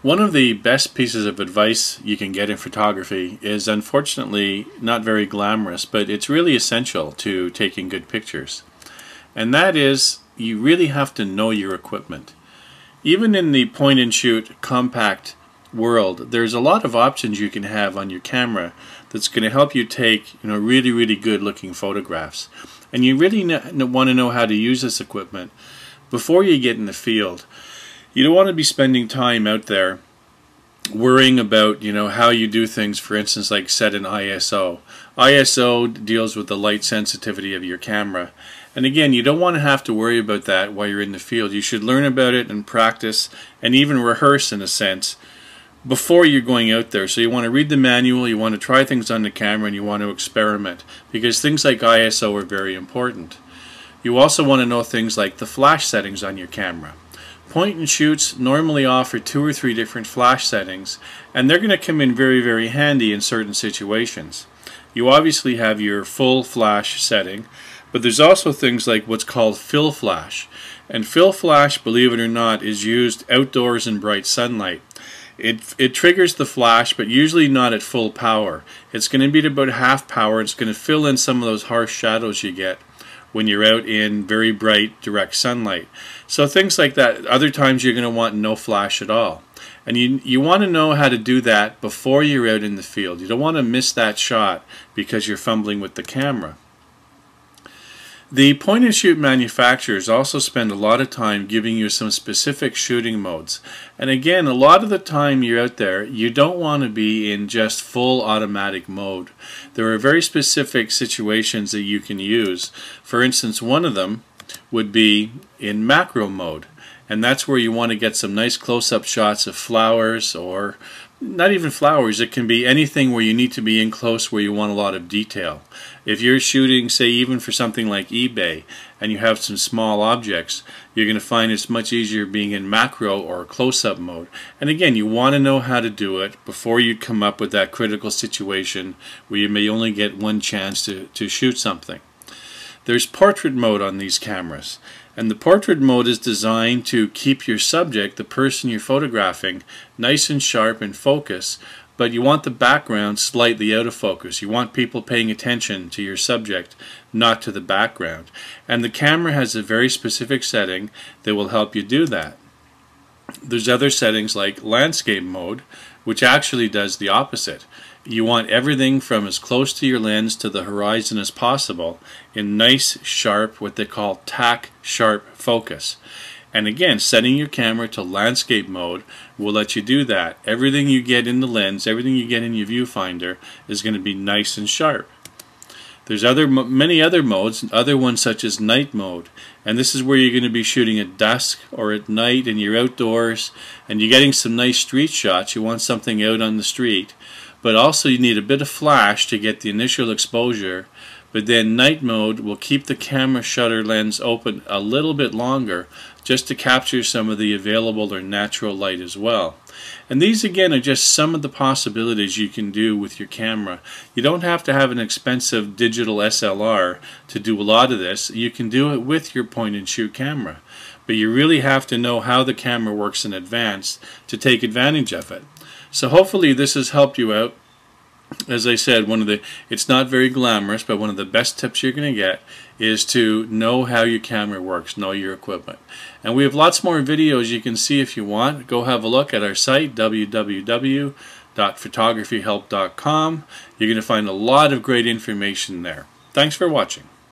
One of the best pieces of advice you can get in photography is unfortunately not very glamorous, but it's really essential to taking good pictures. And that is, you really have to know your equipment. Even in the point and shoot compact world, there's a lot of options you can have on your camera that's going to help you take really good looking photographs. And you really want to know how to use this equipment before you get in the field. You don't want to be spending time out there worrying about how you do things, for instance, like set an ISO. ISO deals with the light sensitivity of your camera. And again, you don't want to have to worry about that while you're in the field. You should learn about it and practice and even rehearse in a sense before you're going out there. So you want to read the manual, you want to try things on the camera, and you want to experiment, because things like ISO are very important. You also want to know things like the flash settings on your camera. Point and shoots normally offer 2 or 3 different flash settings, and they're going to come in very handy in certain situations. You obviously have your full flash setting, but there's also things like what's called fill flash. And fill flash, believe it or not, is used outdoors in bright sunlight. It triggers the flash, but usually not at full power. It's going to be at about half power. It's going to fill in some of those harsh shadows you get when you're out in very bright direct sunlight. So things like that. Other times you're going to want no flash at all. And you want to know how to do that before you're out in the field. You don't want to miss that shot because you're fumbling with the camera. The point and shoot manufacturers also spend a lot of time giving you some specific shooting modes. And again, a lot of the time you're out there, you don't want to be in just full automatic mode. There are very specific situations that you can use. For instance, one of them would be in macro mode. And that's where you want to get some nice close-up shots of flowers, or not even flowers. It can be anything where you need to be in close, where you want a lot of detail. If you're shooting, say, even for something like eBay, and you have some small objects, you're going to find it's much easier being in macro or close-up mode. And again, you want to know how to do it before you come up with that critical situation where you may only get one chance to shoot something. There's portrait mode on these cameras. And the portrait mode is designed to keep your subject, the person you're photographing, nice and sharp and focus, but you want the background slightly out of focus. You want people paying attention to your subject, not to the background. And the camera has a very specific setting that will help you do that. There's other settings like landscape mode, which actually does the opposite. You want everything from as close to your lens to the horizon as possible in nice, sharp, what they call tack sharp focus. And again, setting your camera to landscape mode will let you do that. Everything you get in the lens, everything you get in your viewfinder is going to be nice and sharp. There's many other modes, other ones such as night mode, and this is where you're going to be shooting at dusk or at night and you're outdoors and you're getting some nice street shots. You want something out on the street, but also you need a bit of flash to get the initial exposure. But then night mode will keep the camera shutter lens open a little bit longer just to capture some of the available or natural light as well. And these again are just some of the possibilities you can do with your camera. You don't have to have an expensive digital SLR to do a lot of this. You can do it with your point and shoot camera. But you really have to know how the camera works in advance to take advantage of it. So hopefully this has helped you out. As I said, it's not very glamorous, but one of the best tips you're going to get is to know how your camera works, know your equipment. And we have lots more videos you can see if you want. Go have a look at our site, www.photographyhelp.com. You're going to find a lot of great information there. Thanks for watching.